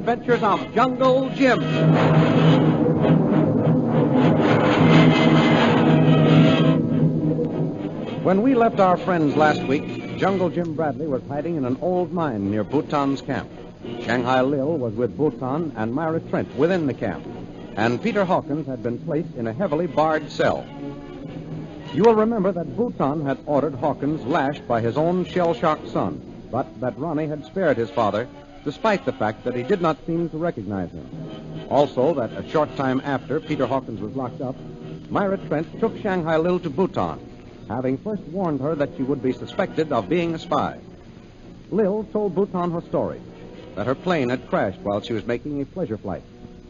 adventures of Jungle Jim. When we left our friends last week, Jungle Jim Bradley was hiding in an old mine near Bhutan's camp. Shanghai Lil was with Bhutan and Myra Trent within the camp, and Peter Hawkins had been placed in a heavily barred cell. You will remember that Bhutan had ordered Hawkins lashed by his own shell-shocked son, but that Ronnie had spared his father, despite the fact that he did not seem to recognize him. Also, that a short time after Peter Hawkins was locked up, Myra Trent took Shanghai Lil to Bhutan, having first warned her that she would be suspected of being a spy. Lil told Bhutan her story, that her plane had crashed while she was making a pleasure flight.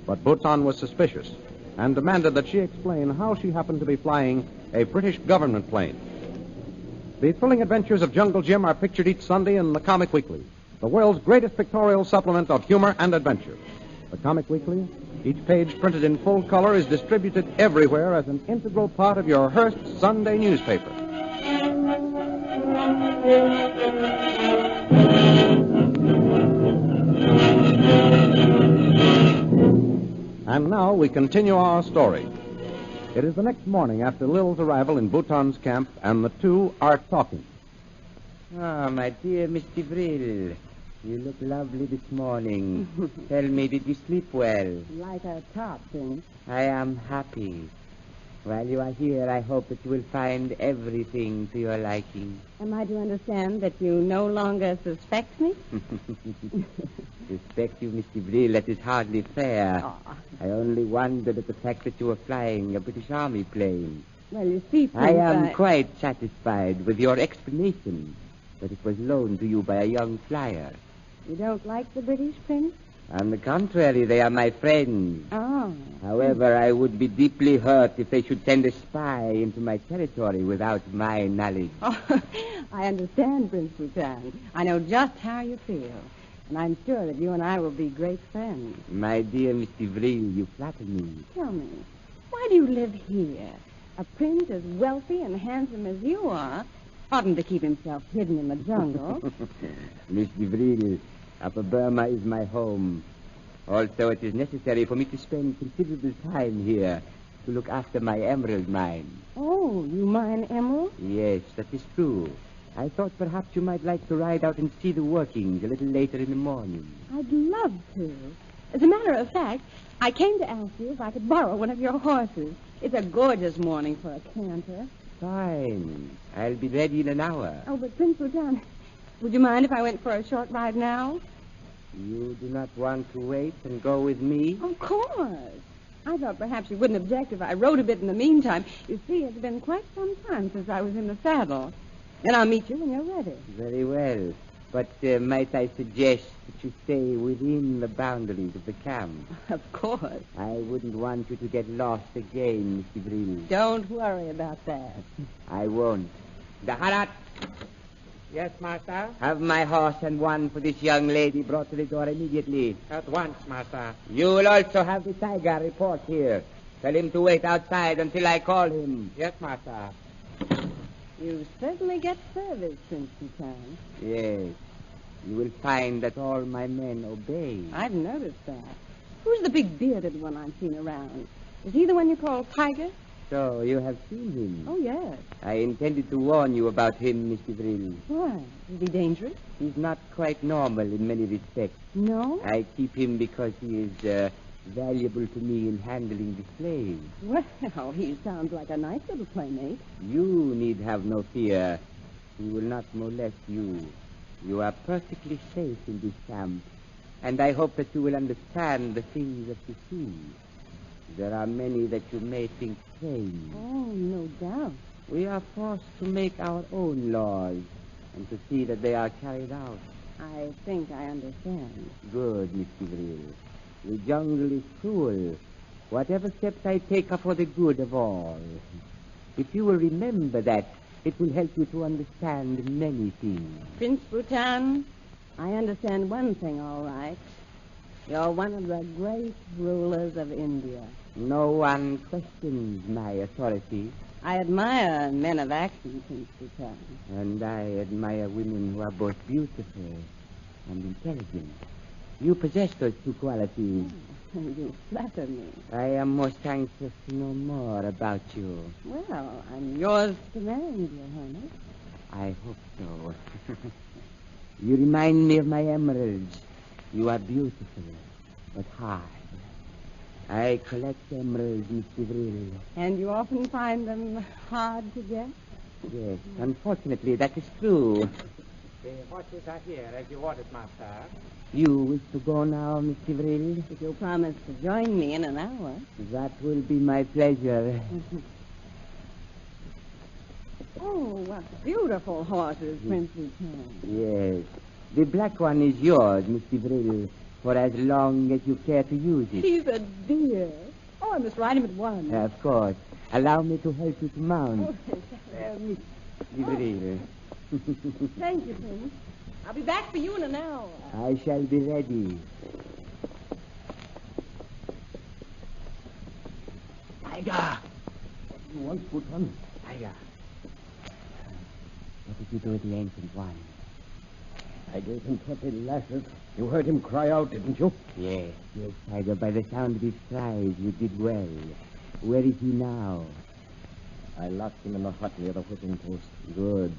But Bhutan was suspicious and demanded that she explain how she happened to be flying a British government plane. The thrilling adventures of Jungle Jim are pictured each Sunday in the Comic Weekly, the world's greatest pictorial supplement of humor and adventure. The Comic Weekly, each page printed in full color, is distributed everywhere as an integral part of your Hearst Sunday newspaper. And now we continue our story. It is the next morning after Lil's arrival in Bhutan's camp, and the two are talking. Ah, my dear Miss DeVril, you look lovely this morning. Tell me, did you sleep well? Like a top, Prince. I am happy. While you are here, I hope that you will find everything to your liking. Am I to understand that you no longer suspect me? Suspect you, Miss DeVril, that is hardly fair. Oh. I only wondered at the fact that you were flying a British Army plane. Well, you see, Prince, I am quite satisfied with your explanation that it was loaned to you by a young flyer. You don't like the British, Prince? On the contrary, they are my friends. Oh. However, I would be deeply hurt if they should send a spy into my territory without my knowledge. Oh, I understand, Prince Bhutan. I know just how you feel. And I'm sure that you and I will be great friends. My dear Miss DeVril, you flatter me. Tell me, why do you live here? A prince as wealthy and handsome as you are oughtn't to keep himself hidden in the jungle. Miss DeVril, Upper Burma is my home. Also, it is necessary for me to spend considerable time here to look after my emerald mine. Oh, you mine emeralds? Yes, that is true. I thought perhaps you might like to ride out and see the workings a little later in the morning. I'd love to. As a matter of fact, I came to ask you if I could borrow one of your horses. It's a gorgeous morning for a canter. Fine. I'll be ready in an hour. Oh, but Prince Bhutan, would you mind if I went for a short ride now? You do not want to wait and go with me? Of course. I thought perhaps you wouldn't object if I rode a bit in the meantime. You see, it's been quite some time since I was in the saddle. Then I'll meet you when you're ready. Very well. But might I suggest that you stay within the boundaries of the camp? Of course. I wouldn't want you to get lost again, Miss DeVril. Don't worry about that. I won't. Daharat, Yes, master. have my horse and one for this young lady brought to the door immediately. At once, master. You will also have the tiger report here. Tell him to wait outside until I call him. Yes, master. You certainly get service, Prince Bhutan. Yes. You will find that all my men obey. I've noticed that. Who's the big bearded one I've seen around? Is he the one you call Tiger? So you have seen him. Oh, yes. I intended to warn you about him, Miss DeVril. Why? Is he dangerous? He's not quite normal in many respects. No? I keep him because he is valuable to me in handling the slaves. Well, he sounds like a nice little playmate. You need have no fear. He will not molest you. You are perfectly safe in this camp, and I hope that you will understand the things of the sea. There are many that you may think strange. Oh, no doubt. We are forced to make our own laws and to see that they are carried out. I think I understand. Good, Miss DeVril. The jungle is cruel. Whatever steps I take are for the good of all. If you will remember that, it will help you to understand many things. Prince Bhutan, I understand one thing all right. You're one of the great rulers of India. No one questions my authority. I admire men of action, Prince Bhutan. And I admire women who are both beautiful and intelligent. You possess those two qualities. You flatter me. I am most anxious to know more about you. Well, I'm yours to marry, dear Highness. I hope so. You remind me of my emeralds. You are beautiful, but hard. I collect emeralds, Miss Devril. And you often find them hard to get? Yes, unfortunately, that is true. The horses are here, as you ordered, Master. You wish to go now, Miss Devril? If you'll promise to join me in an hour. That will be my pleasure. Oh, what beautiful horses, Prince Lieutenant. Yes. The black one is yours, Miss Devril, for as long as you care to use it. He's a dear. Oh, I must ride him at once. Of course. Allow me to help you to mount. Miss Devril. Thank you, Prince. I'll be back for you in an hour. I shall be ready. Tiger! What do you want, Bhutan? Tiger. What did you do with the ancient one? I gave him 20 lashes. You heard him cry out, didn't you? Yes, Tiger. By the sound of his cries, you did well. Where is he now? I locked him in the hut near the whipping post. Good.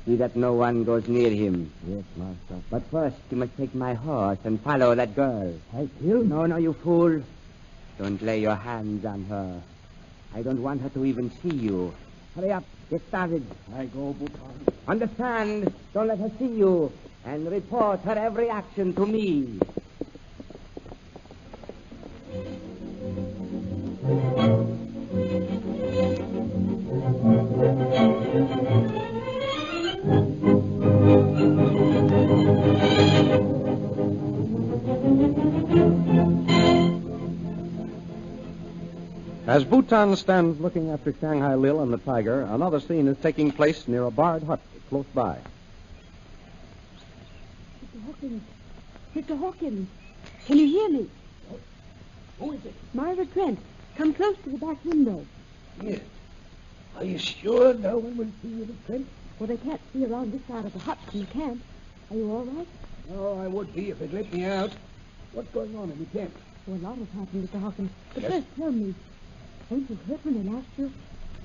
See that no one goes near him. Yes, Master. But first, you must take my horse and follow that girl. I killed? No, you fool. Don't lay your hands on her. I don't want her to even see you. Hurry up. Get started. I go, Bhutan. Understand? Don't let her see you. And report her every action to me. As Bhutan stands looking after Shanghai Lil and the tiger, another scene is taking place near a barred hut close by. Mr. Hawkins. Mr. Hawkins. Can you hear me? Who is it? Myra Trent. Come close to the back window. Yes. Are you sure no one will see you, Miss Trent? Well, they can't see around this side of the hut from the camp. Are you all right? Oh, I would be if they'd let me out. What's going on in the camp? Well, a lot has happened, Mr. Hawkins. But Yes? first, tell me, weren't you hurt when they lashed you?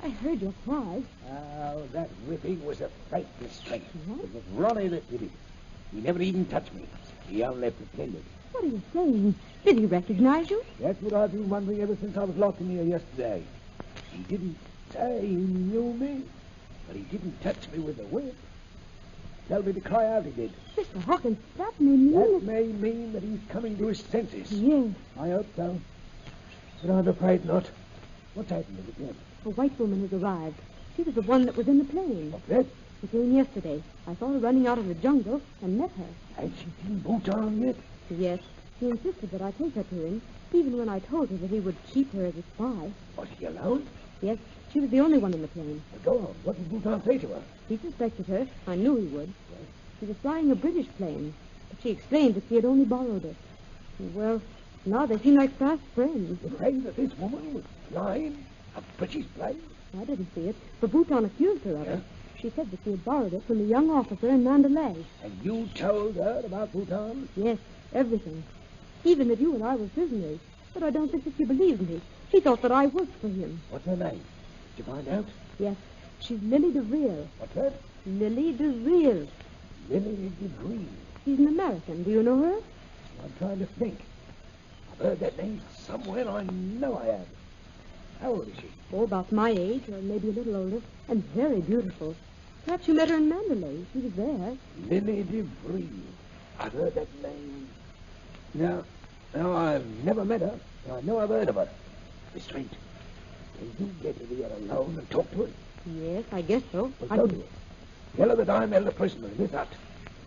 I heard your cries. Oh, that whipping was a fright, Miss Trent. What? It was Ronnie that did it. He never even touched me. He only pretended. What are you saying? Did he recognize you? That's what I've been wondering ever since I was locked in here yesterday. He didn't say he knew me, but he didn't touch me with a whip. Tell me to cry out, he did. Mr. Hawkins, that may mean That may mean that he's coming to his senses. Yes. I hope so. But I'm afraid not. What's happened in the camp? A white woman has arrived. She was the one that was in the plane. What's that? She came yesterday. I saw her running out of the jungle and met her. Has she seen Bhutan yet? Yes. She insisted that I take her to him, even when I told her that he would keep her as a spy. Was she alone? Yes, she was the only one in the plane. Go on. What did Bhutan say to her? He suspected her. I knew he would. She was flying a British plane, but she explained that she had only borrowed it. Well, now they seem like fast friends. The plane that this woman was flying? A British plane? I didn't see it, but Bhutan accused her of Yeah? it. She said that she had borrowed it from a young officer in Mandalay. And you told her about Bhutan? Yes, everything. Even that you and I were prisoners. But I don't think that she believed me. She thought that I worked for him. What's her name? Did you find out? Yes, she's Lily DeVril. What's that? Lily DeVril. Lily DeVril. She's an American. Do you know her? I'm trying to think. I've heard that name somewhere. I know I have. How old is she? Oh, about my age, or maybe a little older, and very beautiful. Perhaps you met her in Mandalay. She was there. Lily DeVril. I've heard that name. No, I've never met her. I know I've heard of her. Miss Trent, can you get her here alone and talk to her? Yes, I guess so. Well, go to her. Tell her that I'm held a prisoner in this hut.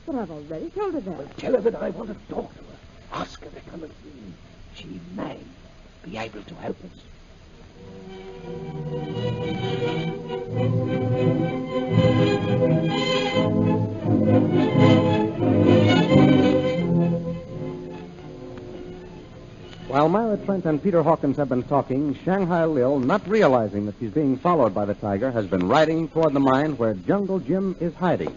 But I've already told her that. Well, tell her that I want to talk to her. Ask her to come and see me. She may be able to help us. While Myra Trent and Peter Hawkins have been talking, Shanghai Lil, not realizing that she's being followed by the tiger, has been riding toward the mine where Jungle Jim is hiding.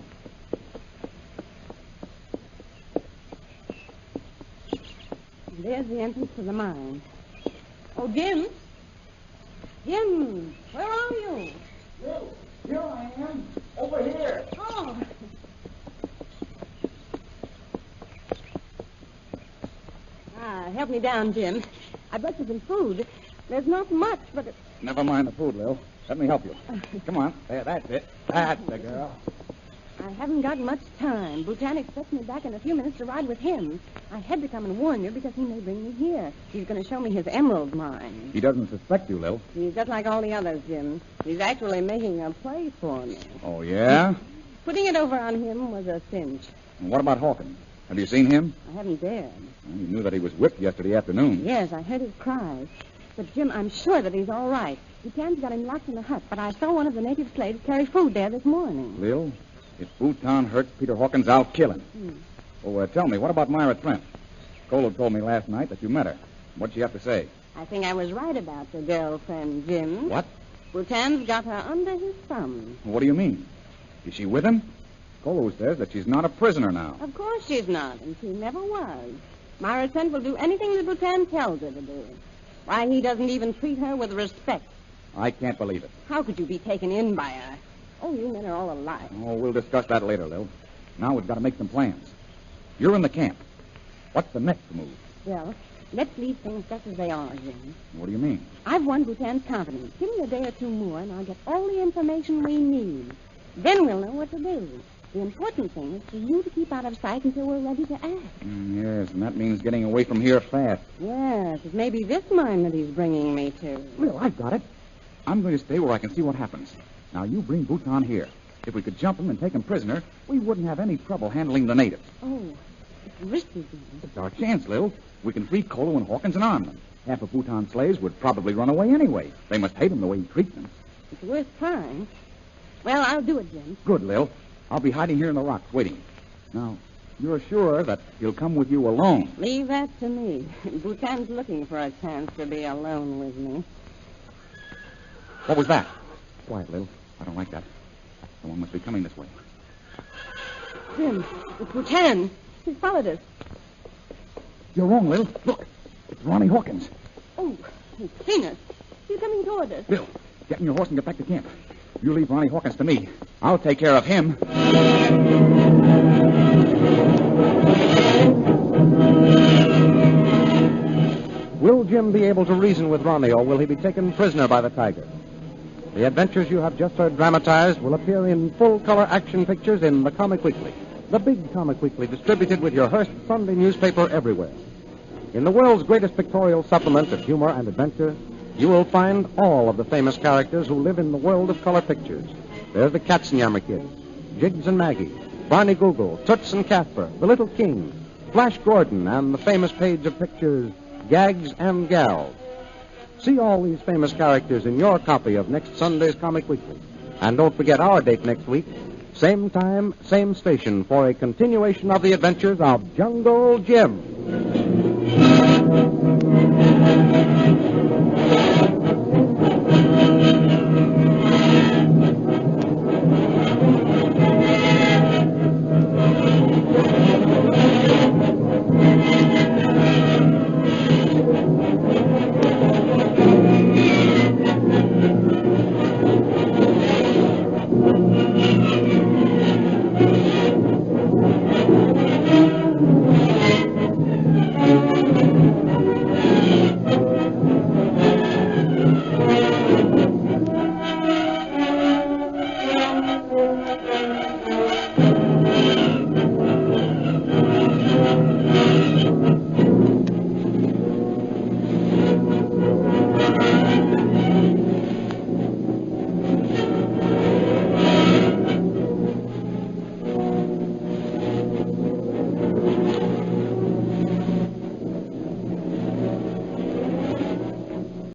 There's the entrance to the mine. Oh, Jim. Jim, where are you? Here I am. Over here. Oh. Help me down, Jim. I brought you some food. There's not much, but it... Never mind the food, Lil. Let me help you. Come on. There, that's it. That's the girl. I haven't got much time. Bhutan expects me back in a few minutes to ride with him. I had to come and warn you because he may bring me here. He's going to show me his emerald mine. He doesn't suspect you, Lil. He's just like all the others, Jim. He's actually making a play for me. Oh, yeah? Putting it over on him was a cinch. And what about Hawkins? Have you seen him? I haven't dared. Well, you knew that he was whipped yesterday afternoon. Yes, I heard his cries. But, Jim, I'm sure that he's all right. Bhutan's got him locked in a hut, but I saw one of the native slaves carry food there this morning. Lil, if Bhutan hurts Peter Hawkins, I'll kill him. Oh, tell me, what about Myra Trent? Colo told me last night that you met her. What'd she have to say? I think I was right about the girlfriend, Jim. What? Bhutan's got her under his thumb. What do you mean? Is she with him? Colo says that she's not a prisoner now. Of course she's not, and she never was. Myra Trent will do anything that Bhutan tells her to do. Why, he doesn't even treat her with respect. I can't believe it. How could you be taken in by her? Oh, you men are all alike. Oh, we'll discuss that later, Lil. Now we've got to make some plans. You're in the camp. What's the next move? Well, let's leave things just as they are, Jim. What do you mean? I've won Bhutan's confidence. Give me a day or two more, and I'll get all the information we need. Then we'll know what to do. The important thing is for you to keep out of sight until we're ready to act. Yes, and that means getting away from here fast. Yes, it may be this mine that he's bringing me to. Well, I've got it. I'm going to stay where I can see what happens. Now, you bring Bhutan here. If we could jump him and take him prisoner, we wouldn't have any trouble handling the natives. Oh, it's risky, Jim. It's our chance, Lil. We can free Colo and Hawkins and arm them. Half of Bhutan's slaves would probably run away anyway. They must hate him the way he treats them. It's worth trying. Well, I'll do it, Jim. Good, Lil. I'll be hiding here in the rocks, waiting. Now, you're sure that he'll come with you alone? Leave that to me. Bhutan's looking for a chance to be alone with me. What was that? Quiet, Lil. I don't like that. Someone must be coming this way. Jim, it's Bhutan. He's followed us. You're wrong, Lil. Look, it's Ronnie Hawkins. Oh, he's seen us. He's coming toward us. Bill, get in your horse and get back to camp. You leave Ronnie Hawkins to me. I'll take care of him. Will Jim be able to reason with Ronnie, or will he be taken prisoner by the tiger? The adventures you have just heard dramatized will appear in full-color action pictures in the Comic Weekly, the big Comic Weekly distributed with your Hearst Sunday newspaper everywhere. In the world's greatest pictorial supplement of humor and adventure, you will find all of the famous characters who live in the world of color pictures. There's the Katzenjammer Kids, Jiggs and Maggie, Barney Google, Toots and Casper, the Little King, Flash Gordon, and the famous page of pictures, Gags and Gals. See all these famous characters in your copy of next Sunday's Comic Weekly. And don't forget our date next week, same time, same station, for a continuation of the adventures of Jungle Jim.